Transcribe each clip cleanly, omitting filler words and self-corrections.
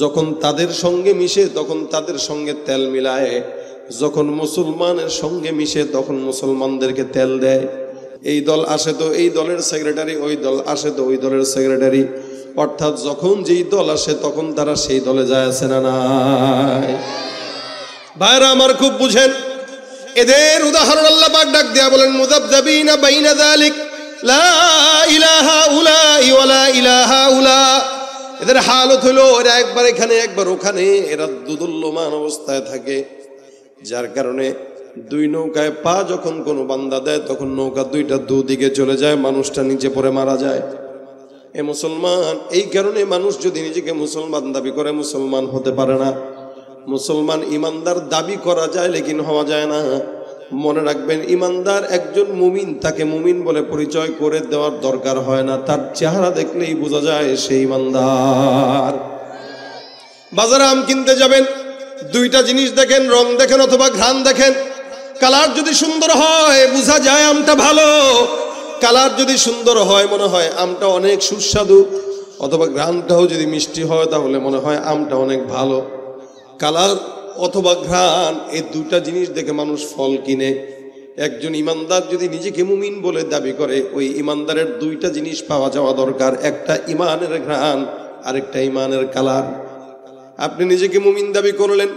যখন তাদের সঙ্গে মিশে তখন তাদের সঙ্গে তেল মিলায়, যখন মুসলমানের সঙ্গে মিশে তখন মুসলমানদেরকে তেল দেয়। এই দল আসে তো এই দলের সেক্রেটারি, ওই দল আসে তো ওই দলের সেক্রেটারি, অর্থাৎ যখন যেই দল আসে তখন তারা সেই দলে যায়, আছে না নাই? ভাইরা আমার খুব বুঝেন, এদের উদাহরণ আল্লাহ পাক ডাক দেয়া বলেন মুযাবযাবিনা বাইনা যালিক লা ইলাহা উলাই ওয়া লা ইলাহা উলা। এদের হালত হলো এরা একবার এখানে একবার ওখানে, এরা দুদুল্যমান অবস্থায় থাকে, যার কারণে দুই নৌকায় পা যখন কোনো বান্দা দেয় তখন নৌকা দুইটা দুদিকে চলে যায়, মানুষটা নিচে পড়ে মারা যায়। এ মুসলমান, এই কারণে মানুষ যদি নিজেকে মুসলমান দাবি করে মুসলমান হতে পারে না। মুসলমান ইমানদার দাবি করা যায় লেকিন হওয়া যায় না। মনে রাখবেন, ইমানদার একজন মুমিন, তাকে মুমিন বলে পরিচয় করে দেওয়ার দরকার হয় না, তার চেহারা দেখলেই বোঝা যায় সে ইমানদার। বাজারে আম কিনতে যাবেন, দুইটা জিনিস দেখেন, রং দেখেন অথবা ঘ্রাণ দেখেন। কালার যদি সুন্দর হয় বোঝা যায় আমটা ভালো, কালার যদি সুন্দর হয় মনে হয় আমটা অনেক সুস্বাদু, অথবা ঘ্রাণটাও যদি মিষ্টি হয় তাহলে মনে হয় আমটা অনেক ভালো। কালার অথবা ঘ্রাণ, এই দুটা জিনিস দেখে মানুষ ফল কিনে। একজন ইমানদার যদি নিজেকে মুমিন বলে দাবি করে, ওই ইমানদারের দুইটা জিনিস পাওয়া যাওয়া দরকার, একটা ইমানের ঘ্রাণ, আরেকটা ইমানের কালার। আপনি নিজেকে মুমিন দাবি করলেন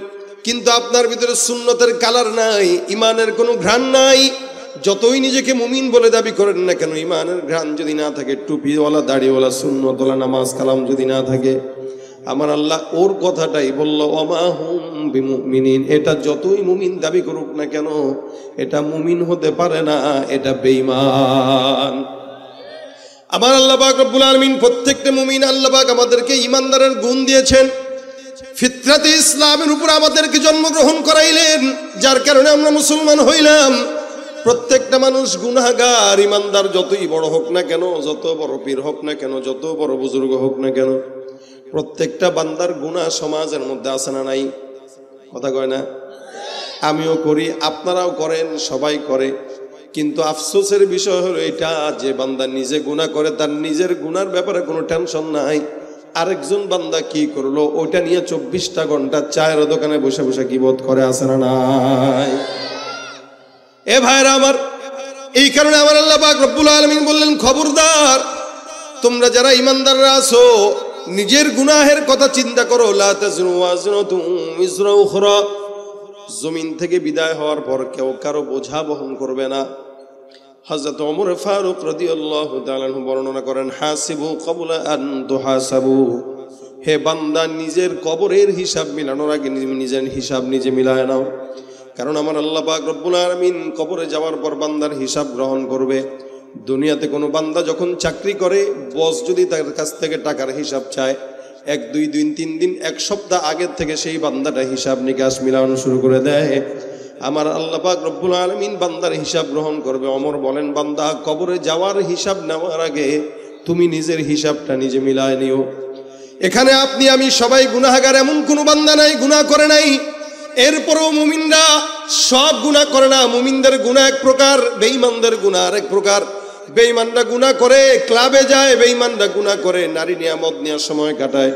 কিন্তু আপনার ভিতরে সুন্নতের কালার নাই, ইমানের কোনো ঘ্রাণ নাই, যতই নিজেকে মুমিন বলে দাবি করেন না কেন, ইমানের ঘ্রাণ যদি না থাকে, টুপিওয়ালা দাড়িওয়ালা সুন্নতওয়ালা নামাজ কালাম যদি না থাকে, আমার আল্লাহ ওর কথাটাই বলল ওমা হুম বিমুমিনিন। এটা যতই মুমিন দাবি করুক না কেন, এটা মুমিন হতে পারে না, এটা বেঈমান। আমার আল্লাহ পাক রব্বুল আলামিন প্রত্যেকটা মুমিন আল্লাহ পাক আমাদেরকে ইমানদারের গুণ দিয়েছেন, ফিতরাতে ইসলামের উপর আমাদেরকে জন্মগ্রহণ করাইলেন, যার কারণে আমরা মুসলমান হইলাম। প্রত্যেকটা মানুষ গুনাহগার, ইমানদার যতই বড় হোক না কেন, যত বড় পীর হোক না কেন, যত বড় বুজুর্গ হোক না কেন, প্রত্যেকটা বান্দার গুনাহ সমাজের মধ্যে আছে না নাই? কথা কয় না? আমিও করি, আপনারাও করেন, সবাই করে। কিন্তু আফসোসের বিষয় হলো এটা যে বান্দা নিজে গুনাহ করে তার নিজের গুনার ব্যাপারে কোনো টেনশন নাই, আরেকজন বান্দা কি করলো ওইটা নিয়ে 24টা ঘন্টা চায়ের দোকানে বসে বসে গীবত করে, আছে না নাই? এ ভাইরা আমার, এই কারণে আমার আল্লাহ পাক রব্বুল আলামিন বললেন খবরদার, তোমরা যারা ইমানদাররা আছো নিজের গুনাহের কথা চিন্তা করো। লা তাজরু ওয়াজরাতুম ইজরা উখরা, জমিন থেকে বিদায় হওয়ার পর কেউ কারো বোঝা বহন করবে না। হযরত ওমর ফারুক রাদিয়াল্লাহু তাআলা আনহু বর্ণনা করেন, হাসিবু ক্বাবলা আন তুহাসাবু, হে বান্দা নিজের কবরের হিসাব মিলানোর আগে নিজের হিসাব নিজে মিলায় নাও। কারণ আমার আল্লাহ পাক রব্বুল আলামিন কবরে যাওয়ার পর বান্দার হিসাব গ্রহণ করবে। দুনিয়াতে কোনো বান্দা যখন চাকরি করে, বস যদি তার কাছ থেকে টাকার হিসাব চায়, 1 2 দিন 3 দিন 1 সপ্তাহ আগের থেকে সেই বান্দাটা হিসাব নিকাশ মিলানো শুরু করে দেয়। আমার আল্লাহ পাক রব্বুল আলামিন বান্দার হিসাব গ্রহণ করবে। ওমর বলেন, বান্দা কবরে যাওয়ার হিসাব নেওয়ার আগে তুমি নিজের হিসাবটা নিজে মিলায় নিও। এখানে আপনি আমি সবাই গুনাহগার, এমন কোনো বান্দা নাই গুনাহ করে নাই। এরপরও মুমিনরা সব গুনাহ করে না। মুমিনদের গুনাহ এক প্রকার, বেঈমানদের গুনাহ আরেক প্রকার। বেঈমানরা গুনাহ করে ক্লাবে যায়, বেঈমানরা গুনাহ করে নারী নিয়ামত নিয়ে সময় কাটায়,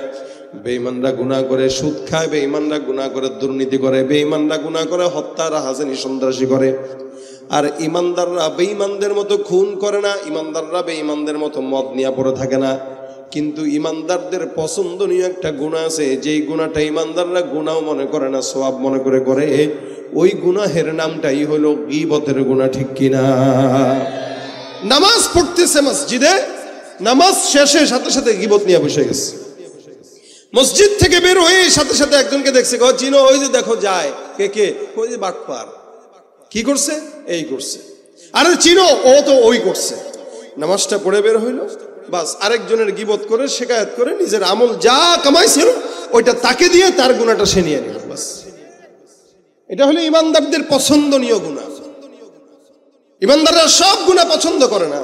বেঈমানরা গুনাহ করে সুদ খায়, বেঈমানরা গুনাহ করে দুর্নীতি করে, বেঈমানরা গুনাহ করে হত্যা রাহাজানি সন্ত্রাসী করে। আর ইমানদাররা বেঈমানদের মতো খুন করে না, ইমানদাররা বেঈমানদের মতো মদ নিয়ে পড়ে থাকে না। কিন্তু ইমানদারদের পছন্দনীয় একটা গুনাহ আছে, যেই গুনাহটা ইমানদাররা গুনাহ মনে করে না, সওয়াব মনে করে করে। ওই গুনাহের নামটাই হলো গীবতের গুনাহ, ঠিক কিনা? নামাজ পড়তেছে মসজিদে, নামাজ শেষে সাথে সাথে গীবত নিয়ে বসে গেছে। মসজিদ থেকে বের হয়ে সাথে সাথে একজনকে দেখছে, চিনো ওই যে দেখো যায়, কে কে? ওই যে বাটপার। কি করছে? এই করছে। আরে চিনো, ও তো ওই করছে। নামাজটা পড়ে বের হইলো, বাস আরেকজনের গীবত করে শিকায়ত করে নিজের আমল যা কামাইছিল ওইটা তাকে দিয়ে তার গুনাহটা সে নিয়ে নিল, বাস। এটা হলো ইমানদারদের পছন্দনীয় গুনাহ। ইমানদাররা সব গুনাহ পছন্দ করে না।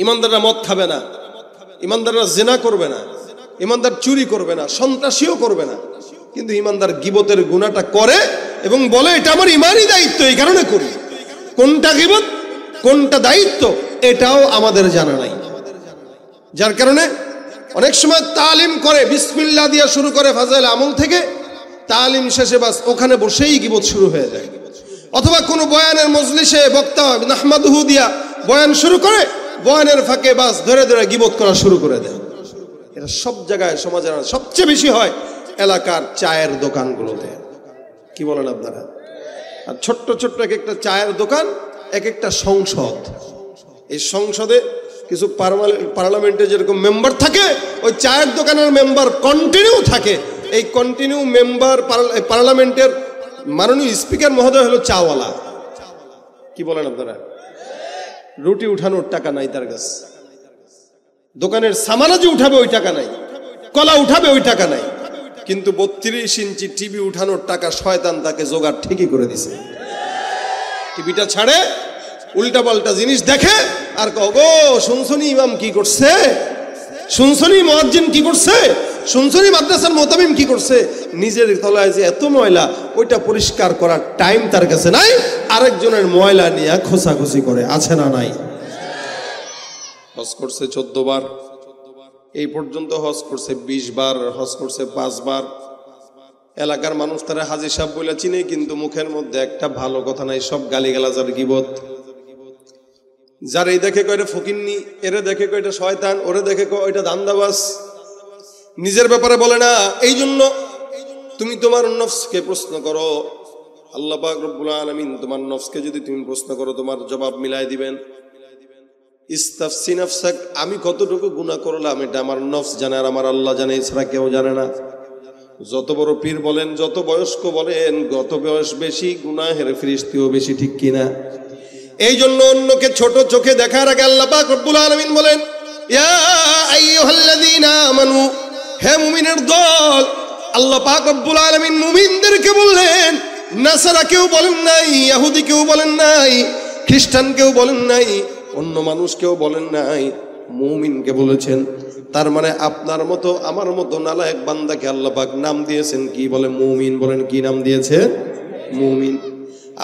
ইমানদাররা মদ খাবে না, ইমানদাররা জিনা করবে না, ইমানদার চুরি করবে না, সন্ত্রাসীও করবে না। কিন্তু ইমানদার গীবতের গুনাহটা করে এবং বলে এটা আমার ইমানই দায়িত্ব, এই কারণে করি। কোনটা গীবত, কোনটা দায়িত্ব, এটাও আমাদের জানা নাই। যার কারণে অনেক সময় তালিম করে, বিসমিল্লাহ দিয়া শুরু করে ফাজাইল আমল থেকে, তালিম শেষে বাস ওখানে বসেই গীবত শুরু হয়ে যায়। অথবা কোনো বয়ানের মজলিসে বক্তা নাহমাদুহু দিয়া বয়ান শুরু করে, বয়ানের ফাঁকে বাস ধরে ধরে গীবত করা শুরু করে দেয়। এটা সব জায়গায় সমাজের সবচেয়ে বেশি হয় এলাকার চায়ের দোকানগুলোতে। কি বলেন আপনারা? আর ছোট্ট ছোট্ট এক একটা চায়ের দোকান, এক একটা সংসদ। এই সংসদে কিছু পার্লামেন্টে যেরকম মেম্বার থাকে, ওই চায়ের দোকানের মেম্বার কন্টিনিউ থাকে। এই কন্টিনিউ মেম্বার পার্লামেন্টের মাননীয় স্পিকার মহোদয় হলো চাওয়ালা। কি বলেন আপনারা? রুটি উঠানোর টাকা নাই তার কাছে, দোকানের সামানা যে উঠাবে ওই টাকা নাই, কলা উঠাবে ওই টাকা নাই, কিন্তু 32 ইঞ্চি টিভি উঠানোর টাকা শয়তান তাকে জোগাড় ঠিকই করে দিছে। টিভিটা ছাড়ে, উল্টা পাল্টা জিনিস দেখে, আর গো শুনছনি ইমাম কি করছে, শুনছনি মুয়াজ্জিন কি করছে, শুনছনি মাদ্রাসার মুতামিম কি করছে। নিজের তলায় যে এত ময়লা, ওইটা পরিষ্কার করার টাইম তার কাছে নাই, আরেকজনের ময়লা নিয়ে খোঁচাখুচি করে। আছে না নাই? হজ করছে 14 বার, এই পর্যন্ত হজ করছে 20 বার, হজ করছে 5 বার। এলাকার মানুষ তারা হাজী সাহেব বলে চিনে, কিন্তু মুখের মধ্যে একটা ভালো কথা নাই, সব গালিগালাজ আর গীবত। যার এই দেখে কয়টা ফকিন্নি, এরে দেখে কয়টা শয়তান, ওরে দেখে কয়টা দান্দাবাজ। নিজের ব্যাপারে বলে না। এই জন্য তুমি তোমার নফসকে প্রশ্ন করো। আল্লাহ পাক রব্বুল আলামিন তোমার নফসকে যদি তুমি প্রশ্ন করো, তোমার জবাব মিলাই দিবেন। ইস্তাফসি নাফসাক, আমি কতটুকু গুনাহ করলাম এটা আমার নফস জানে, আর আমার আল্লাহ জানে, এছাড়া কেউ জানে না। যত বড় পীর বলেন, যত বয়স্ক বলেন, যত বয়স বেশি গুনাহের ফিরিস্তিও বেশি, ঠিক কিনা? এই জন্য অন্যকে ছোট চোখে দেখার আগে আল্লাহ পাক রব্বুল আলামিন বলেন, ইয়া আইয়ুহাল্লাযীনা আমানু, হে মুমিনের দল। আল্লাহ পাক রব্বুল আলামিন মুমিনদেরকে বললেন, নাসারা কেউ বলেন নাই, ইহুদি কেউ বলেন নাই, খ্রিস্টান কেউ বলেন নাই, অন্য মানুষ কেউ বলেন নাই, মুমিনকে বলেছেন। তার মানে আপনার মতো আমার মতো নালায়েক বান্দাকে আল্লাহ পাক নাম দিয়েছেন কি বলে? মুমিন। বলেন কি নাম দিয়েছে? মুমিন।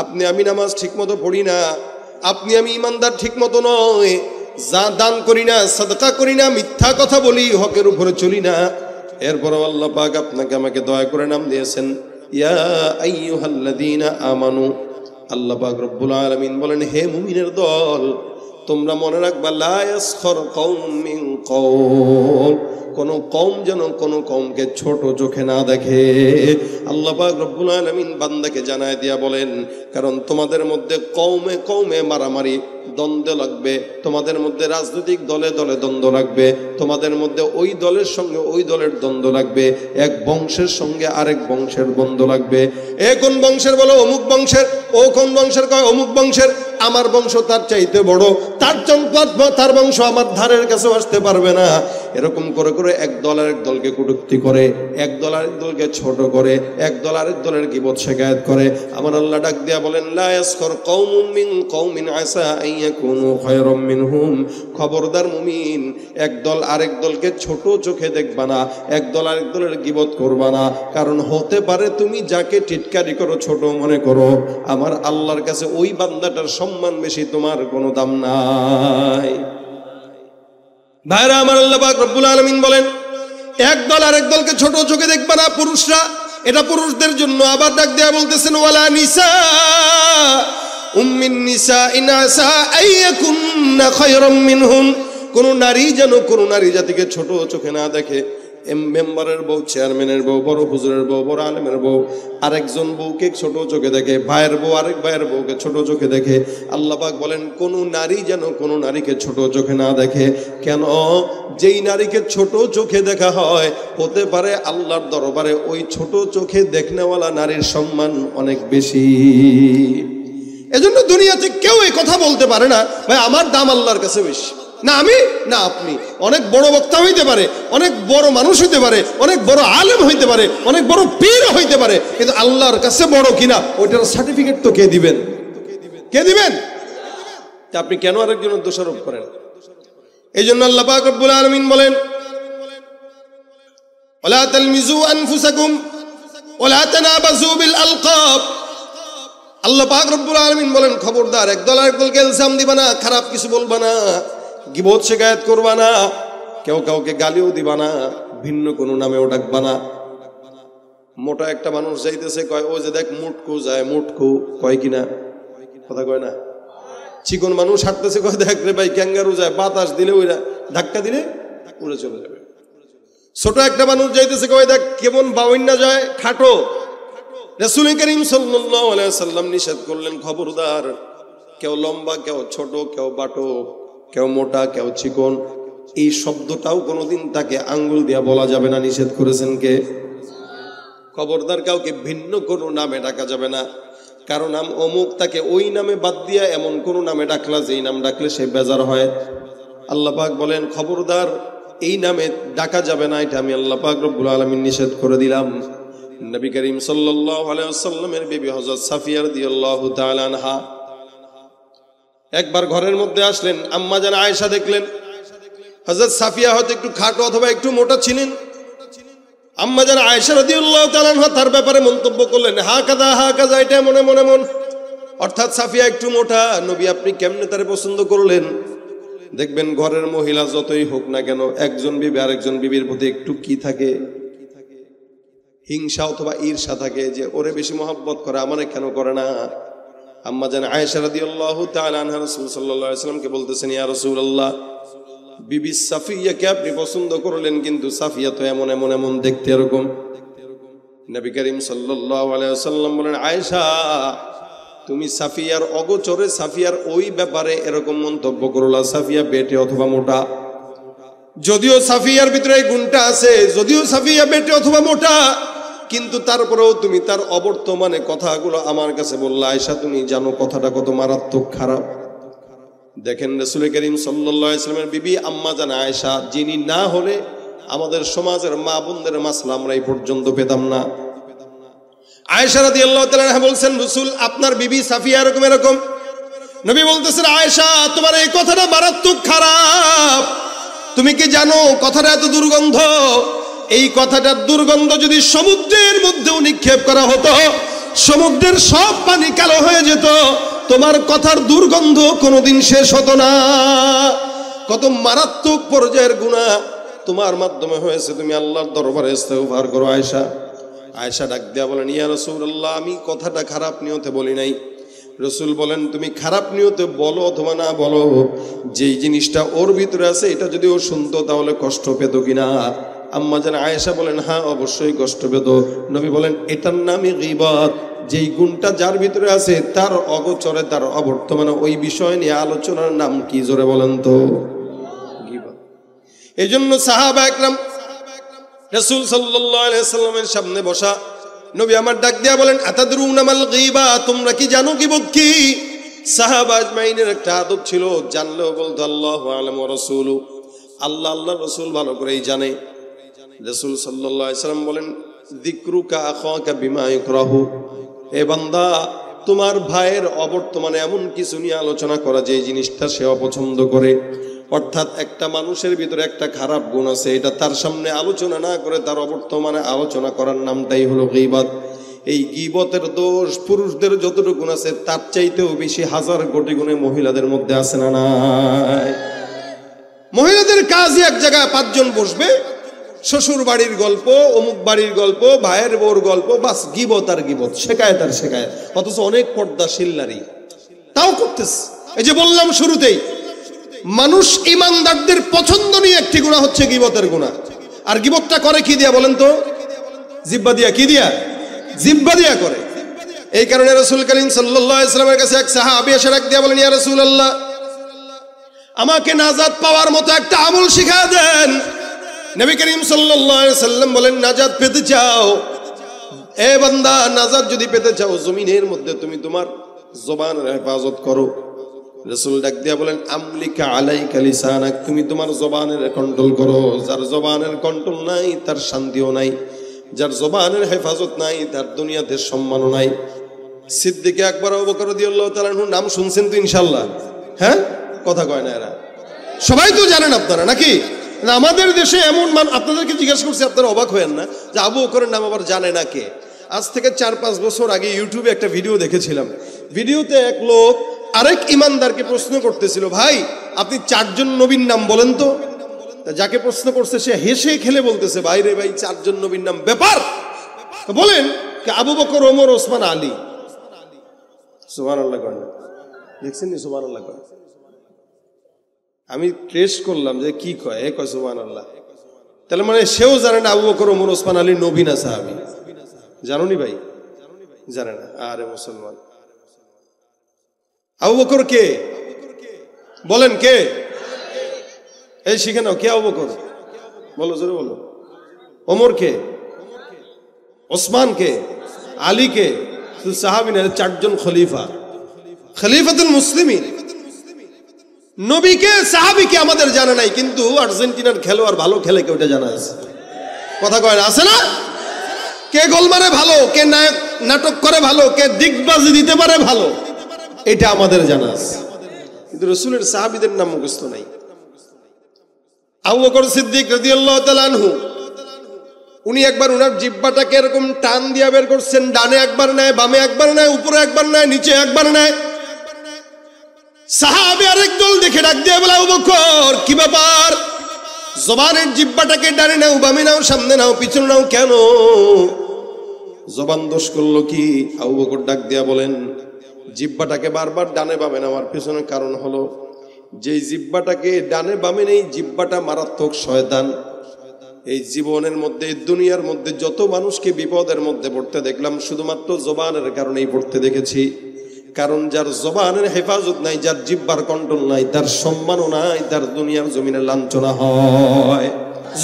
আপনি আমি নামাজ ঠিক মতো পড়ি না, আপনি আমি ইমানদার ঠিক মতো নয়, যা দান করি না, সাদকা করি না, মিথ্যা কথা বলি, হকের উপরে চলি না, এরপরও আল্লাহ পাক আপনাকে আমাকে দয়া করে নাম দিয়েছেন ইয়া আইয়ুহাল্লাযীনা আমানু। আল্লাহ পাক রব্বুল আলামিন বলেন, হে মুমিনের দল, তোমরা মনে রাখবা, লা ইয়াসখর কওম মিন কওম, কোন কওম যেন কোন কওমকে ছোট চোখে না দেখে। আল্লাহ পাক রব্বুল আলামিন বান্দাকে জানায় দিয়া বলেন, কারণ তোমাদের মধ্যে কওমে কওমে মারামারি, দ্বন্দ্ব লাগবে, তোমাদের মধ্যে রাজনৈতিক দলে দলে দ্বন্দ্ব লাগবে, তোমাদের মধ্যে ওই দলের সঙ্গে ওই দলের দ্বন্দ্ব লাগবে, এক বংশের সঙ্গে আরেক বংশের দ্বন্দ্ব লাগবে। এ কোন বংশের বলো অমুক বংশের, ও কোন বংশের কয় অমুক বংশের, আমার বংশ তার চাইতে বড়, তার বংশ আমার ধারের কাছে আসতে পারবে না। এরকম করে করে এক দল আরেক দলকে কটূক্তি করে, এক দল আরেক দলকে ছোট করে, এক দল আরেক দলের গীবত শিকায়াত করে। আমার আল্লাহ ডাক দিয়া বলেন, লা ইয়াসখর কওমুম মিন কওমিন আসা আন ইয়াকুনু খায়রাম মিনহুম। খবরদার মুমিন, এক দল আরেক দলকে ছোট চোখে দেখবা না, এক দল আরেক দলের গীবত করবা না, কারণ হতে পারে তুমি যাকে টিটকারি করো, ছোট মনে করো, আমার আল্লাহর কাছে ওই বান্দাটার সম্মান বেশি, তোমার কোনো দাম নাই। ভাইরা আমার, আল্লাহ পাক রব্বুল আলামিন বলেন, এক দল আরেক দলকে ছোট চোখে দেখবা না, পুরুষরা, এটা পুরুষদের জন্য। আবার ডাক দেয়া বলতেছেন, ওয়ালা নিসা উম্মিন নিসা ইন আসা আইয়াকুন্না খায়রাম মিনহুম, কোন নারী যেন কোন নারী জাতিকে ছোট চোখে না দেখে। মেম্বারের বউ, চেয়ারম্যানের বউ, বড় হুজুরের বউ, বড় আলেমের বউ আরেকজন বউকে ছোট চোখে দেখে, ভাইয়ের বউ আরেক ভাইয়ের বউকে ছোট চোখে দেখে। আল্লাহ পাক বলেন, কোন নারী যেন কোন নারীকে ছোট চোখে না দেখে। কেন? যেই নারীকে ছোট চোখে দেখা হয়, হতে পারে আল্লাহর দরবারে ওই ছোট চোখে দেখনেওয়ালা নারীর সম্মান অনেক বেশি। এজন্য দুনিয়াতে কেউ এই কথা বলতে পারে না, ভাই আমার দাম আল্লাহর কাছে বেশি। না আমি, না আপনি। অনেক বড় বক্তা হইতে পারে, অনেক বড় মানুষ হইতে পারে, অনেক বড় আলেম হইতে পারে, অনেক বড় পীর হইতে পারে, কিন্তু আল্লাহর কাছে বড় কিনা ওইটার সার্টিফিকেট তো কে দিবেন? কে দিবেন? আপনি কেন আরেকজনের দোষারোপ করেন? এই জন্য আল্লাহ পাক রব্বুল আলামিন বলেন, ওয়ালা তালমিজু আনফুসাকুম ওয়ালা তানাবাজু বিল আলকাব। আল্লাহ পাক রব্বুল আলামিন বলেন, খবরদার, একদল আরেক দলকে ইলজাম দিবা না, খারাপ কিছু বলবা না, গীবত শিকায়াত করবা না। কেউ কাউকে গালিও দিবা না, ভিন্ন কোনো নামেও ডাকবা না। মোটা একটা মানুষ যাইতেছে, কয় ও যে দেখ মুটকু যায়, মুটকু কয় কিনা, কথা কয় না। চিকন মানুষ হাঁটতেছে, কয় দেখ রে ভাই ক্যাঙ্গারু যায়, বাতাস দিলে ওইরা ধাক্কা দিলে উড়ে চলে যাবে। ছোট একটা মানুষ যাইতেছে, কয় দেখ কেমন বাউন্না যায়, খাটো। রাসূল করিম সাল্লাল্লাহু আলাইহি ওয়াসাল্লাম নিষেধ করলেন, খবরদার, কেউ লম্বা, কেউ ছোট, কেউ বাটো, কেউ মোটা, কেউ চিকন, এই শব্দটাও কোনোদিন তাকে আঙ্গুল দিয়া বলা যাবে না, নিষেধ করেছেন কে? খবরদার, কাউকে ভিন্ন কোনো নামে ডাকা যাবে না। কারণ নাম অমুক, তাকে ওই নামে বাদ দিয়া এমন কোনো নামে ডাকলা যেই নাম ডাকলে সে বেজার হয়। আল্লাহ পাক বলেন, খবরদার এই নামে ডাকা যাবে না, এটা আমি আল্লাহ পাক রব্বুল আলামিন নিষেধ করে দিলাম। নবী করিম সাল্লাল্লাহু আলাইহি ওয়াসাল্লামের বিবি হযরত সাফিয়া রাদিয়াল্লাহু তাআলা আনহা একবার ঘরের মধ্যে আসলেন, আম্মা জান আয়েশা দেখলেন হযরত সাফিয়া হয়তো একটু খাটো অথবা একটু মোটা ছিলেন। আম্মা জান আয়েশা রাদিয়াল্লাহু তাআলা আনহা তার ব্যাপারে মন্তব্য করলেন, হাকাযা হাকাযা, এটা মনে মনে মন, অর্থাৎ সাফিয়া একটু মোটা, নবী আপনি কেমনে তারে পছন্দ করলেন? দেখবেন ঘরের মহিলা যতই হোক না কেন, একজন বিবি আরেকজন বিবির প্রতি একটু কি থাকে, হিংসা অথবা ঈর্ষা থাকে, যে ওরে বেশি মহব্বত করে, আমারে কেন করে না। আম্মা জান আয়েশা রাদিয়াল্লাহু তাআলা আনহা রাসূল সাল্লাল্লাহু আলাইহি ওয়াসাল্লামকে বলতেছেন, ইয়া রাসূলুল্লাহ, বিবি সাফিয়াকে আপনি পছন্দ করলেন, কিন্তু সাফিয়া তো এমন এমন এমন দেখতে এরকম। নবী করিম সাল্লাল্লাহু আলাইহি ওয়াসাল্লাম বলেন, আয়েশা তুমি সাফিয়ার অগোচরে সাফিয়ার ওই ব্যাপারে এরকম মন্তব্য করলা, সাফিয়া বেটে অথবা মোটা। যদিও সাফিয়ার ভিতরে এই গুণটা আছে, যদিও সাফিয়া বেটে অথবা মোটা, কিন্তু তারপরেও তুমি তার অবর্তমানে কথাগুলো আমার কাছে বললা। আয়েশা তুমি জানো কথাটা কত মারাত্মক খারাপ। দেখেন রাসূল করিম সাল্লাল্লাহু আলাইহি ওয়াসাল্লামের বিবি আম্মা জান আয়েশা, যিনি না হলে আমাদের সমাজের মা বোনদের মাসলা আমরা এই পর্যন্ত পেতাম না। আয়েশা রাদিয়াল্লাহু তাআলা আনহা বলছেন, রাসূল আপনার বিবি সাফিয়া এরকম এরকম। নবী বলতেছেন, আয়েশা তোমার এই কথাটা মারাত্মক খারাপ, তুমি কি জানো কথাটা এত দুর্গন্ধ? এই কথাটার দুর্গন্ধ যদি সমুদ্রের মধ্যেও নিক্ষেপ করা হতো, সমুদ্রের সব পানি কালো হয়ে যেত, তোমার কথার দুর্গন্ধ কোনোদিন শেষ হতো না। কত মারাত্মক পর্যায়ের গুনাহ তোমার মাধ্যমে হয়েছে, তুমি আল্লাহর দরবারে ইস্তেগফার করো। আয়েশা আয়েশা ডাক দেয়া বলেন, ইয়া রাসূলুল্লাহ, আমি কথাটা খারাপ নিয়তে বলি নাই। রাসূল বলেন, তুমি খারাপ নিয়তে বলো অথবা না বলো, যেই জিনিসটা ওর ভিতরে আছে এটা যদি ও শুনতো তাহলে কষ্ট পেত কিনা? আম্মা জান আয়েশা বলেন, হ্যাঁ অবশ্যই কষ্ট পেত। নবী বলেন, এটার নামই গীবত। যেই গুণটা যার ভিতরে আছে তার অগোচরে, তার অবর্তমানে ওই বিষয় নিয়ে আলোচনার নাম কি, জোরে বলেন তো? গীবত। এই জন্য সাহাবা একরাম রাসূল সাল্লাল্লাহু আলাইহি ওয়াসাল্লামের সামনে বসা, নবী আমার ডাক দিয়া বলেন, আতাদরুনা মাল গীবা, তোমরা কি জানো গীবত কি? সাহাবা আজমাইনের একটা আদব ছিল, জানলেও বলতো আল্লাহু আ'লাম ওয়া রাসূলু, আল্লাহ আল্লাহর রাসূল ভালো করেই জানে। রাসূল সাল্লাল্লাহু আলাইহি ওয়াসাল্লাম বলেন, যিকরুকা আখাকা বিমা ইকরাহু, এ বান্দা তোমার ভাইয়ের অবর্তমানে এমন কিছু নিয়ে আলোচনা করা যে জিনিসটা সে অপছন্দ করে। অর্থাৎ একটা মানুষের ভিতরে একটা খারাপ গুণ আছে, এটা তার সামনে আলোচনা না করে তার অবর্তমানে আলোচনা করার নামটাই হলো গীবত। এই গীবতের দোষ পুরুষদের যতটুকু গুণ আছে তার চাইতেও বেশি হাজার কোটি গুণে মহিলাদের মধ্যে আছে না নাই? মহিলাদের কাজই এক জায়গায় 5 জন বসবে, শ্বশুর বাড়ির গল্প, অমুক বাড়ির গল্প, ভাইয়ের বউর গল্প, বাস গীবত আর গীবত, শেখায়ত আর শেখায়ত। অথচ অনেক পর্দাশীল নারী তাও করতেছে। এই যে বললাম শুরুতেই, মানুষ ইমানদারদের পছন্দনীয় একটি গুনাহ হচ্ছে গীবতের গুনাহ। আর গীবতটা করে কি দিয়া বলেন তো? জিহ্বা দিয়া। কি দিয়া? জিহ্বা দিয়া করে। এই কারণে রাসূল করিম সাল্লাল্লাহু আলাইহি ওয়াসাল্লামের কাছে এক সাহাবী এসে ডাক দিয়া বলেন, ইয়া রাসূলুল্লাহ, আমাকে নাজাত পাওয়ার মতো একটা আমল শিখিয়ে দেন। নবী করিম সাল্লাল্লাহু আলাইহি ওয়াসাল্লাম বলেন, নাজাত পেতে চাও? এ বান্দা, নাজাত যদি পেতে চাও, জমিনের মধ্যে তুমি তোমার জবানের হেফাজত করো। রাসূল ডাক দিয়া বলেন, আমলিকা আলাইকা লিসানাক, তুমি তোমার জবানের কন্ট্রোল করো। যার জবানের কন্ট্রোল নাই তার শান্তিও নাই, যার জবানের হেফাজত নাই তার দুনিয়াতে সম্মানও নাই। সিদ্দিক আকবর আবু বকর রাদিয়াল্লাহু তাআলা আনহু নাম শুনছেন তো ইনশাআল্লাহ? হ্যাঁ, কথা কয় না এরা, সবাই তো জানেন আপনারা নাকি? আমাদের দেশে এমন আপনাদেরকে জিজ্ঞাসা করছি, আপনারা অবাক হয়েন না যে আবু বকরের নাম আবার জানে না কে? আজ থেকে 4-5 বছর আগে ইউটিউবে একটা ভিডিও দেখেছিলাম। ভিডিওতে এক লোক আরেক ইমানদারকে প্রশ্ন করতেছিল, ভাই আপনি 4 জন নবীর নাম বলেন তো। যাকে প্রশ্ন করছে সে হেসে খেলে বলতেছে, ভাইরে ভাই, 4 জন নবীর নাম ব্যাপার। বলেন আবু বকর, ওমর, ওসমান, আলী। সুবহানাল্লাহ করেন, দেখছেন নি? সুবহানাল্লাহ করেন। আমি টেস্ট করলাম যে কি কয়, এ কয় সুবহানাল্লাহ। তাহলে মানে সেও জানে না আবু বকর, ওমর, ওসমান, আলী নবী না সাহাবী। জানো নি ভাই? জানে না। আরে মুসলমান, আবু বকর কে? বলেন কে? এই শিখে নাও, কে আবু বকর? বলো, জোরে বলো। ওমর কে? ওসমান কে? আলী কে? শুধু সাহাবী না, 4 জন খলিফা, খলিফাতুল মুসলিমিন। নবীকে, সাহাবীকে আমাদের জানা নাই, কিন্তু আর্জেন্টিনার খেলোয়াড় ভালো খেলে কে ওটা জানা আছে। কথা কয় না? আছে না? কে গোল মারে ভালো, কে নাটক করে ভালো, কে দিগবাজি দিতে পারে ভালো, এটা আমাদের জানা আছে, কিন্তু রাসূলের সাহাবীদের নাম মুখস্থ নাই। আবু বকর সিদ্দিক রাদিয়াল্লাহু তাআলা আনহু, উনি একবার উনার জিহ্বাটাকে এরকম টান দিয়া বের করছেন, ডানে একবার নেয়, বামে একবার নেয়, উপরে একবার নেয়, নিচে একবার নেয়। সাহাবী আরেক দল দেখে ডাক দিয়ে বলে, আবু বকর কি ব্যাপার? জবানের জিহ্বাটাকে ডানে নাও, বামে নাও, সামনে নাও, পিছনে নাও, কেন? জবান দোষ করলো কি? আবু বকর ডাক দিয়া বলেন, জিহ্বাটাকে বারবার ডানে বামে নেওয়ার পেছনে কারণ হলো, যে জিহ্বাটাকে ডানে বামে নেই, জিহ্বাটা মারাত্মক শয়তান। এই জীবনের মধ্যে, দুনিয়ার মধ্যে যত মানুষকে বিপদের মধ্যে পড়তে দেখলাম, শুধুমাত্র জবানের কারণেই পড়তে দেখেছি। কারণ যার জবানের হেফাজত নাই, যার জিহ্বার কন্ট্রোল নাই, তার সম্মানও নাই, তার দুনিয়ার জমিনে লাঞ্ছনা হয়।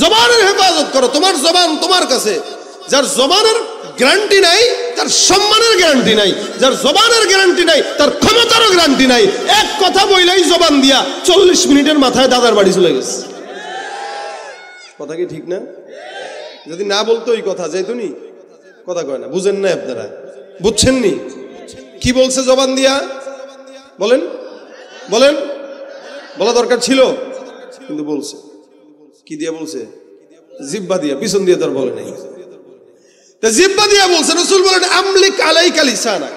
জবানের হেফাজত করো, তোমার জবান তোমার কাছে। যার জবানের গ্যারান্টি নাই, তার সম্মানের গ্যারান্টি নাই। যার জবানের গ্যারান্টি নাই, তার ক্ষমতারও গ্যারান্টি নাই। এক কথা বইলেই জবান দিয়া 40 মিনিটের মাথায় দাদার বাড়ি চলে গেছে। কথা কি ঠিক না? যদি না বলতো এই কথা যেহেতু নি, কথা কয় না, বুঝেন না আপনারা? বুঝছেন নি কি বলছে জবান দিয়া? বলেন, বলেন। বলা দরকার ছিল, কিন্তু বলছে। কি দিয়া বলছে? জিহ্বা দিয়া, পিছন দিয়ে তার বলে নাই। জিহ্বা দিয়া বলছে। রাসূল বলেন, আমলিক আলাইকা লিসানাক,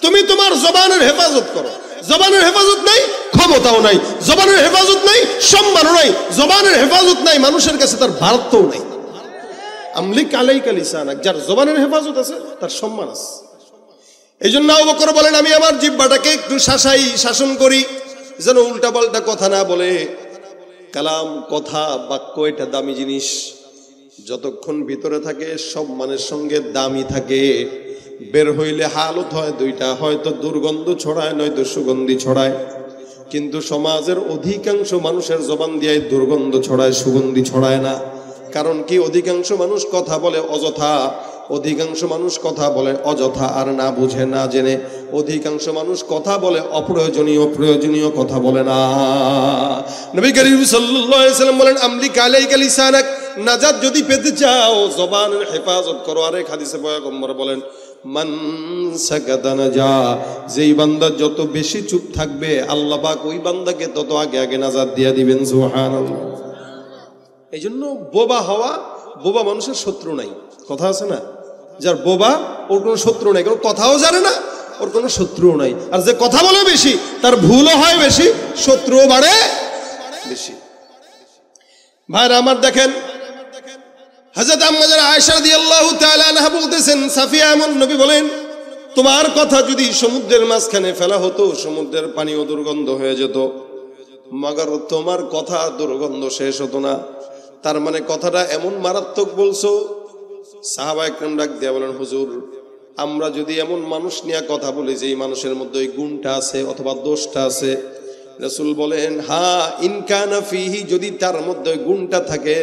তুমি তোমার জবানের হেফাজত করো। জবানের হেফাজত নাই, ক্ষমতাও নাই। জবানের হেফাজত নাই, সম্মানও নাই। জবানের হেফাজত নাই, মানুষের কাছে তার ভারতও নাই। আমলিক আলাইকা লিসানাক, যার জবানের হেফাজত আছে তার সম্মান আছে। এই জন্য আবু বকর বলেন, আমি আমার জিহ্বাটাকে একটু শাসন করি, যেন উল্টা পাল্টা কথা না বলে। কালাম, কথা, বাক্য, এটা দামি জিনিস। যতক্ষণ ভিতরে থাকে সম্মানের সঙ্গে দামি থাকে। বের হইলে হালত হয় দুইটা, হয়তো দুর্গন্ধ ছড়ায়, নয়তো সুগন্ধি ছড়ায়। কিন্তু সমাজের অধিকাংশ মানুষের জবান দিয়ে দুর্গন্ধ ছড়ায়, সুগন্ধি ছড়ায় না। কারণ কি? অধিকাংশ মানুষ কথা বলে অযথা। অধিকাংশ মানুষ কথা বলে অযথা আর না বুঝে না জেনে। অধিকাংশ মানুষ কথা বলে অপ্রয়োজনীয়, প্রয়োজনীয় কথা বলে না। নবী করিম সাল্লাল্লাহু আলাইহি ওয়াসাল্লাম বলেন, আমলিক আলাইকা লিসানাক, নাজাত যদি পেতে চাও জবানের হেফাজত করো। আরেক হাদিসে পয়গম্বর বলেন, মান সাকাতা নাজা, যেই বান্দা যত বেশি চুপ থাকবে আল্লাহ পাক ওই বান্দাকে তত আগে আগে নাজাত দিয়ে দিবেন। সুবহানাল্লাহ। এই জন্য বোবা হওয়া, বোবা মানুষের শত্রু নাই। কথা আছে না? যার বোবা, ওর কোনো শত্রু নাই, কারণ কথাও জানে না, ওর কোনো শত্রুও নাই। আর যে কথা বলে বেশি, তার ভুলও হয় বেশি, শত্রুও বাড়ে বেশি। ভাইরা আমার, দেখেন হযরত আম্মা আয়েশা রাদিয়াল্লাহু তাআলা আনহা বলতেছেন, সাফিয়া এমন নবী বলেন, তোমার কথা যদি সমুদ্রের মাঝখানে ফেলা হতো, সমুদ্রের পানিও দুর্গন্ধ হয়ে যেত, মগর তোমার কথা দুর্গন্ধ শেষ হতো না। তার মানে কথাটা এমন মারাত্মক বলছো। সাহাবা একরাম ডাক দিয়া বলেন, হুজুর, আমরা যদি এমন মানুষ নিয়ে কথা বলি যে এই মানুষের মধ্যে ওই গুণটা আছে অথবা দোষটা আছে, রাসূল বলেন, হ্যাঁ, ইন কানা ফিহি, যদি তার মধ্যে ওই গুণটা থাকে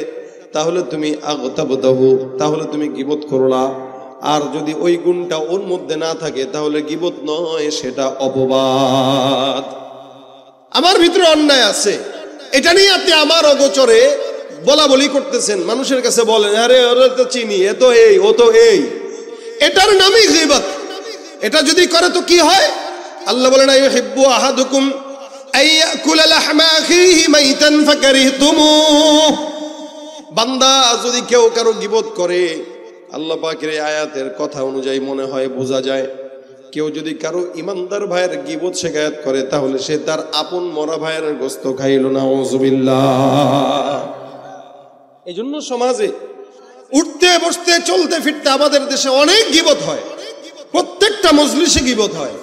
তাহলে তুমি আগতাবতাহু, তাহলে তুমি গীবত করলা। আর যদি ওই গুণটা ওর মধ্যে না থাকে তাহলে গীবত নয়, সেটা অপবাদ। আমার ভিতরে অন্যায় আছে, এটা নিয়ে আপনি আমার অগোচরে বলা বলি করতেছেন, মানুষের কাছে বলেন, আরে ওরা তো চিনি, এ তো এই, ও তো এই, এটার নামই গীবত। এটা যদি করে তো কি হয়? আল্লাহ বলেন, আইয়ুহিব্বু আহাদুকুম আইয়াকুলা লাহমা আখিহি মাইতান ফাকারিহতুমুহ। বান্দা যদি কেউ কারো গীবত করে, আল্লাহ পাকের এই আয়াতের কথা অনুযায়ী মনে হয়, বোঝা যায়, কেউ যদি কারো ইমানদার ভাইয়ের গীবত শিকায়াত করে তাহলে সে তার আপন মরা ভাইয়ের গোশত খাইল। নাউযুবিল্লাহ। এই জন্য সমাজে উঠতে বসতে চলতে ফিরতে আমাদের দেশে অনেক গীবত হয়, প্রত্যেকটা মজলিসে গীবত হয়।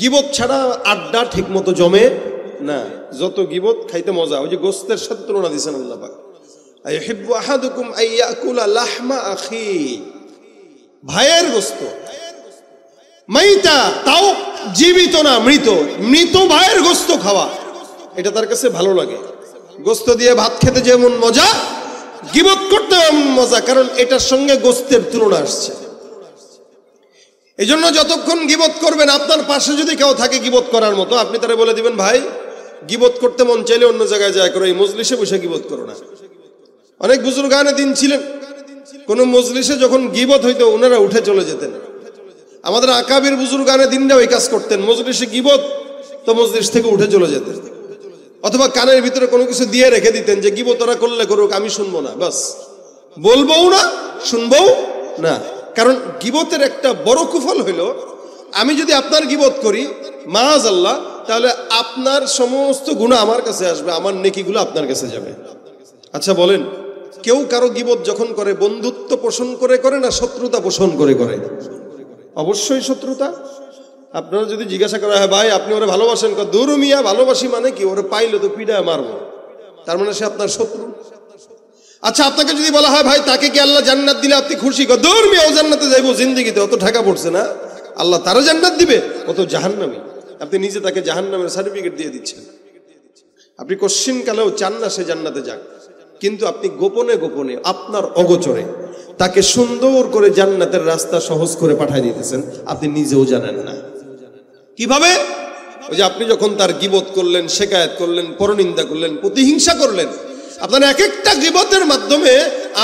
গীবত ছাড়া আড্ডা ঠিক মতো জমে না। যত গীবত খাইতে মজা। ওই যে গোস্তের সাথে তুলনা দিয়েছেন আল্লাহ পাক, আইয়ুহিব্বু আহাদুকুম আইয়াকুলা লাহমা আখি, ভাইয়ের গোস্ত, মাইতা, তাও জীবিত না, মৃত, মৃত ভাইয়ের গোস্ত খাওয়া, এটা তার কাছে ভালো লাগে। গোস্ত দিয়ে ভাত খেতে যেমন মজা, গীবত করতে এমন মজা, কারণ এটার সঙ্গে গোস্তের তুলনা আসছে। এই জন্য যতক্ষণ গীবত করবেন, আপনার পাশে যদি কেউ থাকে গীবত করার মতো, আপনি তারা বলে দিবেন, ভাই গীবত করতে মন চাইলে অন্য জায়গায় যায় করো, এই মজলিসে বসে গীবত করো না। অনেক বুজুর্গানে দিন ছিলেন, কোন মজলিসে যখন গীবত হইতো ওনারা উঠে চলে যেতেন। আমাদের আকাবির বুজুর্গানে দিনটা ওই কাজ করতেন, মজলিসে গীবত তো মজলিস থেকে উঠে চলে যেতেন, অথবা কানের ভিতরে কোনো কিছু দিয়ে রেখে দিতেন যে গীবত ওরা করলে করুক, আমি শুনবো না, বাস বলবও না শুনবও না। কারণ গীবতের একটা বড় কুফল হইল, আমি যদি আপনার গীবত করি মাআযাল্লাহ, তাহলে আপনার সমস্ত গুনাহ আমার কাছে আসবে, আমার নেকিগুলো আপনার কাছে যাবে। আচ্ছা বলেন, কেউ কারো গীবত যখন করে বন্ধুত্ব পোষণ করে করে না শত্রুতা পোষণ করে করে? অবশ্যই শত্রুতা। আপনারা যদি জিজ্ঞাসা করা হয়, ভাই আপনি ওরে ভালোবাসেন? দূর মিয়া, ভালোবাসি মানে কি, ওরে পাইলে তো পিডায় মারবো, তার মানে সে আপনার শত্রু। আচ্ছা আপনাকে যদি বলা হয়, ভাই তাকে কি আল্লাহ জান্নাত দিলে আপনি খুশি? দূর মিয়া, ও জান্নাতে যাইবো, জিন্দেগিতে অত ঢাকা পড়ছে না, আল্লাহ তারা জান্নাত দিবে, ও তো জাহান্নামী। আপনি নিজে তাকে জাহান্নামের সার্টিফিকেট দিয়ে দিচ্ছেন। আপনি কোশ্চিন কালেও চান না সে জান্নাতে যাক, কিন্তু আপনি গোপনে গোপনে আপনার অগোচরে তাকে সুন্দর করে জান্নাতের রাস্তা সহজ করে পাঠিয়ে দিতেছেন, আপনি নিজেও জানেন না। কিভাবে? ওই যে আপনি যখন তার গীবত করলেন, শিকায়াত করলেন, পরনিন্দা করলেন, প্রতিহিংসা করলেন, আপনার এক একটা গীবতের মাধ্যমে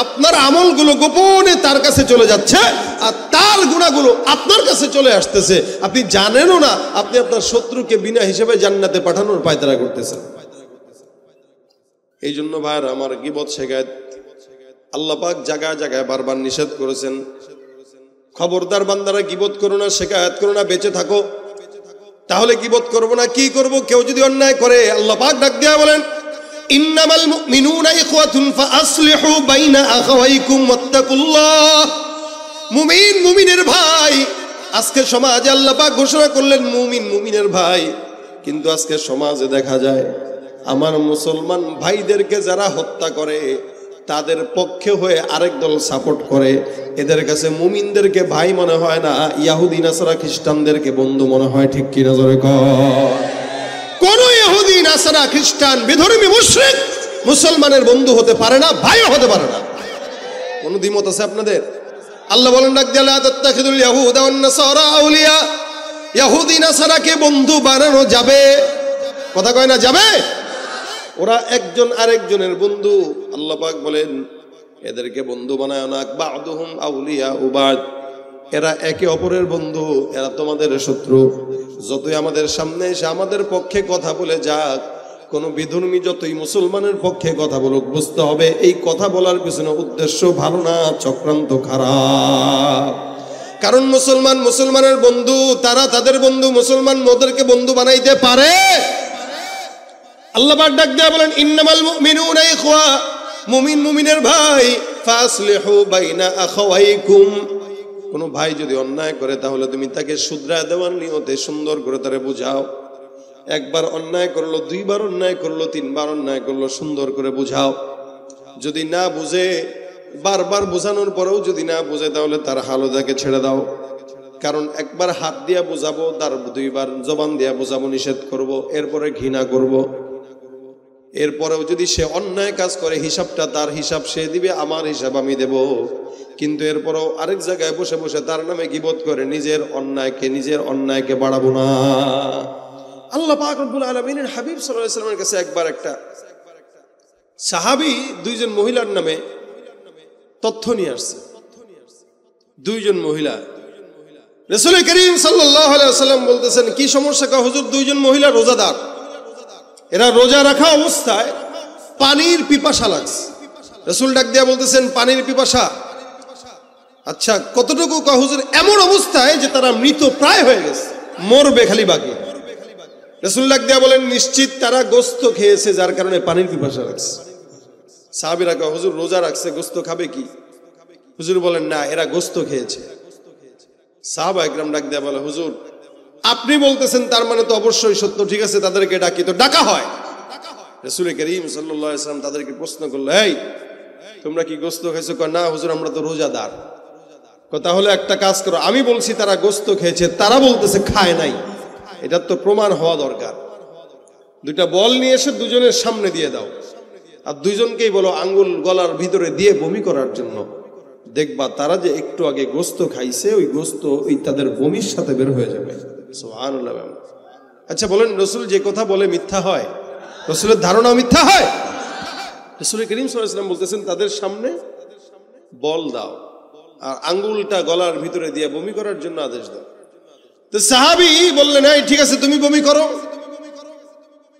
আপনার আমলগুলো গোপনে তার কাছে চলে যাচ্ছে, আর তার গুনাহগুলো আপনার কাছে চলে আসতেছে, আপনি জানেনও না। আপনি আপনার শত্রুকে বিনা হিসেবে জান্নাতে পাঠানোর পায়তারা করতেছেন। এই জন্য ভাইয়ের আমার, গীবত শিকায়াত আল্লাহ পাক জায়গায় জায়গায় বারবার নিষেধ করেছেন। খবরদার বান্দারা গীবত করো না, শিকায়াত করো না, বেঁচে থাকো। তাহলে গীবত করবো না, কি করব? কেউ যদি অন্যায় করে, আল্লাহ পাক ডাক দিয়া বলেন, ইন্নামাল মুমিনুনা ইখওয়াতুন ফাআসলিহু বাইনা আখাওয়াইকুম ওয়াত্তাকুল্লাহ। মুমিন মুমিনের ভাই। আজকে সমাজে আল্লাহ পাক ঘোষণা করলেন মুমিন মুমিনের ভাই, কিন্তু আজকে সমাজে দেখা যায় আমার মুসলমান ভাইদেরকে যারা হত্যা করে তাদের পক্ষে হয়ে আরেক দল সাপোর্ট করে। এদের কাছে মুমিনদেরকে ভাই মনে হয় না, ইহুদি নাসারা খ্রিস্টানদেরকে বন্ধু মনে হয়। ঠিক কি না জোরে কর? কোন ইহুদি নাসারা খ্রিস্টান বিধর্মী মুশরিক মুসলমানের বন্ধু হতে পারে না, ভাইও হতে পারে না। কোন দ্বিমত আছে আপনাদের? আল্লাহ বলেন, ডাক দিয়া লা তাত্তাখিযুল ইয়াহুদা ওয়ান নাসারা আউলিয়া। ইহুদি নাসারাকে বন্ধু বানানো যাবে? কথা কয় না যাবে? ওরা একজন আরেকজনের বন্ধু। আল্লাহ পাক বলেন, এদেরকে বন্ধু বানায় না, বা'দুহুম আউলিয়া বা'দ। এরা একে অপরের বন্ধু, এরা তোমাদের শত্রু। যতই আমাদের সামনে এসে আমাদের পক্ষে কথা বলে যাক, কোন বিধর্মী যতই মুসলমানের পক্ষে কথা বলুক, বুঝতে হবে এই কথা বলার পিছনে উদ্দেশ্য ভালো না, চক্রান্ত খারাপ। কারণ মুসলমান মুসলমানের বন্ধু, তারা তাদের বন্ধু, মুসলমান ওদেরকে বন্ধু বানাইতে পারে? আল্লাহ পাক ডাক দেয়া বলেন, ইন্নামাল মুমিনুনা ইখওয়া, মুমিন মুমিনের ভাই, ফাসলিহু বাইনা আখাওয়াইকুম। কোন ভাই যদি অন্যায় করে তাহলে তুমি তাকে শুধরা দেওয়ার নিয়তে সুন্দর করে তারে বুঝাও। একবার অন্যায় করলো, দুইবার অন্যায় করলো, তিনবার অন্যায় করলো, সুন্দর করে বুঝাও। যদি না বুঝে, বারবার বোঝানোর পরেও যদি না বুঝে, তাহলে তার হালদাকে ছেড়ে দাও। কারণ একবার হাত দিয়া বোঝাবো, তার দুইবার জবান দিয়া বোঝাবো, নিষেধ করব, এরপরে ঘৃণা করব। এরপরেও যদি সে অন্যায় কাজ করে, হিসাবটা তার হিসাব সে দিবে, আমার হিসাব আমি দেব। কিন্তু এরপরেও আরেক জায়গায় বসে বসে তার নামে গীবত করে নিজের অন্যায়কে বাড়াবো না। আল্লাহ পাক রব্বুল আলামিনের হাবিব সাল্লাল্লাহু আলাইহি ওয়াসাল্লামের কাছে একবার একটা সাহাবী দুইজন মহিলার নামে তথ্য নিয়ে আসছে। দুইজন মহিলা, রাসূল করিম সাল্লাল্লাহু আলাইহি ওয়াসাল্লাম বলতেছেন, কি সমস্যা? কা হুজুর, দুইজন মহিলা রোজাদার, এরা রোজা রাখা অবস্থায় পানির পিপাসা লাগছে। রাসূল ডাক দিয়া বলতেছেন, পানির পিপাসা? আচ্ছা কতটুকু? কা হুজুর, এমন অবস্থায় যে তারা মৃত প্রায় হয়ে গেছে, মরবে খালি বাকি। রাসূল ডাক দিয়া বলেন, নিশ্চিত তারা গোশত খেয়েছে, যার কারণে পানির পিপাসা লাগছে। সাহাবীরা কয়, হুজুর রোজা রাখছে, গোস্ত খাবে কি? হুজুর বলেন, না, এরা গোস্ত খেয়েছে। সাহাবা একরাম ডাক দেয়া বলে, হুজুর আপনি বলতেছেন, তার মানে তো অবশ্যই সত্য, ঠিক আছে তাদেরকে ডাকি। তো ডাকা হয়। রাসূল করিম সাল্লাল্লাহু আলাইহি ওয়াসাল্লাম তাদেরকে প্রশ্ন করলো, এই তোমরা কি গোস্ত খাইছো? কয়, না হুজুর, আমরা তো রোজাদার। তাহলে একটা কাজ করো, আমি বলছি তারা গোস্ত খেয়েছে, তারা বলতেছে খায় নাই, এটার তো প্রমাণ হওয়া দরকার। দুইটা বল নিয়ে এসে দুজনের সামনে দিয়ে দাও, আর দুইজনকেই বলো আঙ্গুল গলার ভিতরে দিয়ে বমি করার জন্য। দেখবা তারা যে একটু আগে গোস্ত খাইছে, ওই গোস্ত ওই তাদের বমির সাথে বের হয়ে যাবে। সুবহানাল্লাহ। আচ্ছা বলেন, রসুল যে কথা বলে মিথ্যা হয়? রসুলের ধারণা মিথ্যা হয়? রাসূল করিম সাল্লাল্লাহু আলাইহি ওয়াসাল্লাম বলতেছেন তাদের সামনে বল দাও আর আঙ্গুলটা গলার ভিতরে দিয়ে বমি করার জন্য আদেশ দাও। তো সাহাবী বললেন, এই ঠিক আছে তুমি বমি করো।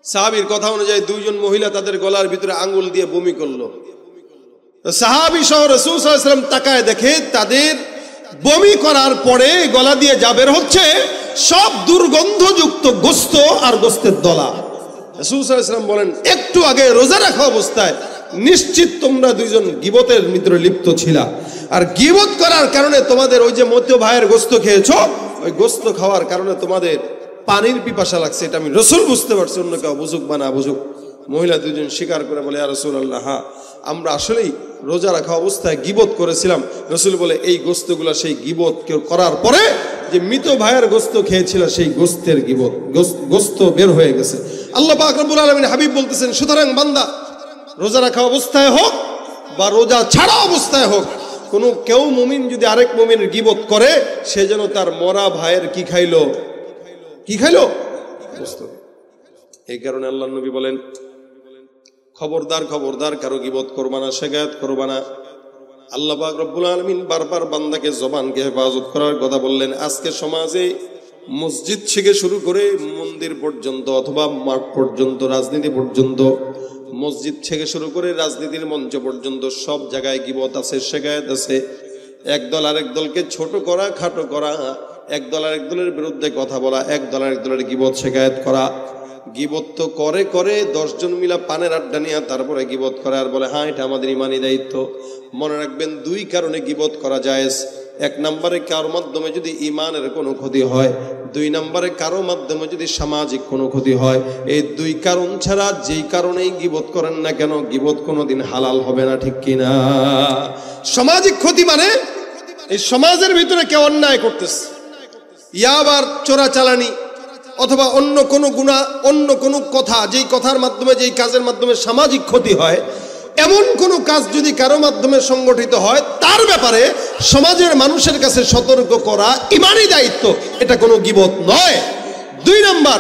সাহাবীর কথা অনুযায়ী দুইজন মহিলা তাদের গলার ভিতরে আঙ্গুল দিয়ে বমি করলো। তো সাহাবী সহ রাসূল সাল্লাল্লাহু আলাইহি ওয়াসাল্লাম তাকায় দেখে তাদের বমি করার পরে গলা দিয়ে যা বের হচ্ছে সব দুর্গন্ধযুক্ত গোস্ত আর গোস্তের দলা। রাসূল সাল্লাল্লাহু আলাইহি ওয়াসাল্লাম বলেন, একটু আগে রোজা রাখা অবস্থায় নিশ্চিত তোমরা দুইজন গীবতের ভিতরে লিপ্ত ছিলা, আর গীবত করার কারণে তোমাদের ওই যে মধ্য ভাইয়ের গোস্ত খেয়েছো, ওই গোস্ত খাওয়ার কারণে তোমাদের পানির পিপাসা লাগছে। এটা আমি রসুল বুঝতে পারছি, অন্য কেউ বুঝুক বা না বুঝুক। মহিলা দুজন স্বীকার করে বলে, ইয়া রাসূলুল্লাহ, হ্যাঁ আমরা আসলেই রোজা রাখা অবস্থায় গীবত করেছিলাম। রসুল বলে, এই গোস্তগুলা সেই গীবত করার পরে যে মৃত ভাইয়ের গোস্ত খেয়েছিল সেই গোস্তের গীবত, গোস্ত বের হয়ে গেছে। আল্লাহ পাক রব্বুল আলামিন হাবিব বলতেছেন, সুতরাং বান্দা রোজা রাখা অবস্থায় হোক বা রোজা ছাড়া অবস্থায় হোক, কোনো কেউ মুমিন যদি আরেক মুমিনের গীবত করে, সে যেন তার মরা ভাইয়ের কি খাইলো? গোস্ত। এই কারণে আল্লাহর নবী বলেন, খবরদার খবরদার কারো গীবত করবা না, শিকায়াত করবা না। আল্লাহ পাক রব্বুল আলামিন বারবার বান্দাকে জবানকে হেফাজত করার কথা বললেন। আজকে সমাজে মসজিদ থেকে শুরু করে মন্দির পর্যন্ত অথবা মাঠ পর্যন্ত, রাজনীতি পর্যন্ত, মসজিদ থেকে শুরু করে রাজনীতির মঞ্চ পর্যন্ত সব জায়গায় গীবত আছে, শিকায়াত আছে। একদল আরেক দলকে ছোট করা, খাটো করা, একদল আরেক দলের বিরুদ্ধে কথা বলা, একদল আরেক দলের গীবত শিকায়াত করা। গীবত তো করে 10 জন মিলা পানের আড্ডা নিয়ে তারপরে গীবত করে আর বলে, হ্যাঁ এটা আমাদের ইমানি দায়িত্ব। মনে রাখবেন, দুই কারণে গীবত করা জায়েজ। এক নম্বরে কারো মাধ্যমে যদি ইমানের কোনো ক্ষতি হয়, দুই নম্বরে কারো মাধ্যমে যদি সামাজিক কোনো ক্ষতি হয়। এই দুই কারণ ছাড়া যেই কারণেই গীবত করেন না কেন, গীবত কোনোদিন হালাল হবে না, ঠিক কিনা? সামাজিক ক্ষতি মানে এই সমাজের ভিতরে কেউ অন্যায় করতেছে, ইয়াবার চোরাচালানি অথবা অন্য কোনো গুনাহ, অন্য কোনো কথা, যেই কথার মাধ্যমে, যেই কাজের মাধ্যমে সামাজিক ক্ষতি হয়, এমন কোনো কাজ যদি কারো মাধ্যমে সংগঠিত হয়, তার ব্যাপারে সমাজের মানুষের কাছে সতর্ক করা ইমানি দায়িত্ব, এটা কোনো গীবত নয়। দুই নাম্বার,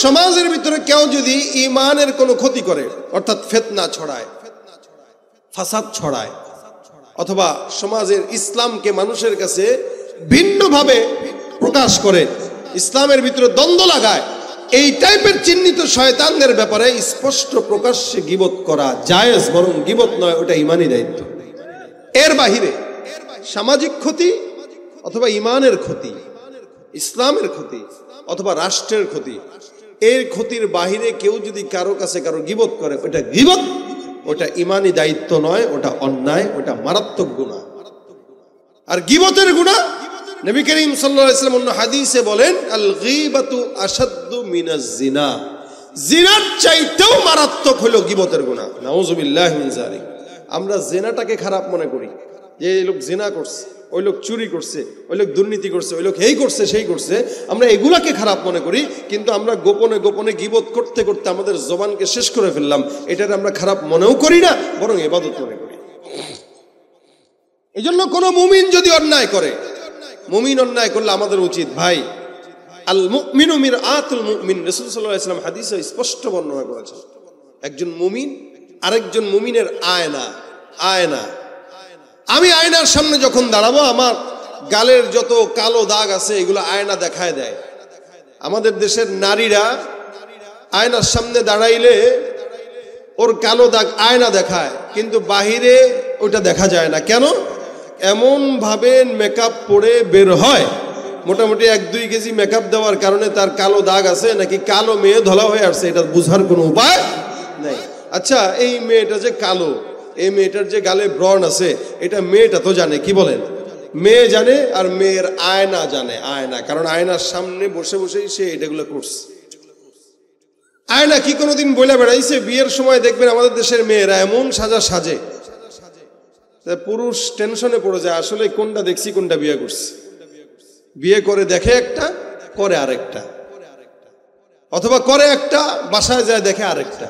সমাজের ভিতরে কেউ যদি ইমানের কোনো ক্ষতি করে, অর্থাৎ ফিতনা ছড়ায়, ফাসাদ ছড়ায়, অথবা সমাজের ইসলামকে মানুষের কাছে ভিন্নভাবে প্রকাশ করে, ইসলামের ভিতরে দ্বন্দ্ব লাগায়, এই টাইপের চিহ্নিত শয়তানদের ব্যাপারে স্পষ্ট প্রকাশ্যে গীবত করা জায়েজ, বরং গীবত নয়, ওটা ইমানি দায়িত্ব। এর বাহিরে সামাজিক ক্ষতি অথবা ইমানের ক্ষতি, ইসলামের ক্ষতি অথবা রাষ্ট্রের ক্ষতি, এর ক্ষতির বাহিরে কেউ যদি কারো কাছে কারো গীবত করে, ওটা গীবত, ওটা ইমানি দায়িত্ব নয়, ওটা অন্যায়, ওটা মারাত্মক গুনাহ। আর গীবতের গুনাহ নবী করিম সাল্লাল্লাহু আলাইহি ওয়াসাল্লাম অন্য হাদিসে বলেন, আল গীবাতু আশাদ্দু মিনাজ জিনা, জিনার চাইতেও মারাত্মক হলো গীবতের গুনাহ। নাউযুবিল্লাহি মিন যালিক। আমরা জিনাটাকে খারাপ মনে করি, যে এই লোক জিনা করছে, ওই লোক চুরি করছে, ওই লোক দুর্নীতি করছে, ওই লোক এই করছে সেই করছে, আমরা এগুলাকে খারাপ মনে করি। কিন্তু আমরা গোপনে গোপনে গীবত করতে করতে আমাদের জবানকে শেষ করে ফেললাম। এটাকে আমরা খারাপ মনেও করি না, বরং ইবাদত মনে করি। এই জন্য কোনো মুমিন যদি অন্যায় করে, মুমিন অন্যায় করলে আমাদের উচিত, ভাই আল মুমিনু মিরআতুল মুমিন, রাসূল সাল্লাল্লাহু আলাইহি ওয়াসাল্লাম হাদিসে স্পষ্ট বর্ণনা করেছেন, একজন মুমিন আরেকজন মুমিনের আয়না। আয়না, আমি আয়নার সামনে যখন দাঁড়াবো, আমার গালের যত কালো দাগ আছে এগুলো আয়না দেখায় দেয়। আমাদের দেশের নারীরা আয়নার সামনে দাঁড়াইলে ওর কালো দাগ আয়না দেখায়, কিন্তু বাহিরে ওটা দেখা যায় না। কেন? এমন ভাবে মেকআপ পরে বের হয়, মোটামুটি 1-2 কেজি মেকআপ দেওয়ার কারণে তার কালো দাগ আছে, নাকি কালো মেয়ে ধলা হয়ে আসছে, এটা বোঝার কোনো উপায় নেই। আচ্ছা, এই মেয়েটা যে কালো, এই মেয়েটার যে গালে ব্রণ আছে এটা মেয়েটা তো জানে, কি বলেন? মেয়ে জানে, আর মেয়ের আয়না জানে, আয়না, কারণ আয়নার সামনে বসে বসেই সে এটাগুলো করছে। আয়না কি কোনোদিন বলে বেড়াইছে? বিয়ের সময় দেখবেন আমাদের দেশের মেয়েরা এমন সাজা সাজে, পুরুষ টেনশনে পড়ে যায় আসলে কোনটা দেখছি কোনটা বিয়ে করছি। বিয়ে করে দেখে একটা, করে আরেকটা, অথবা করে একটা বাসায় যায় দেখে আরেকটা।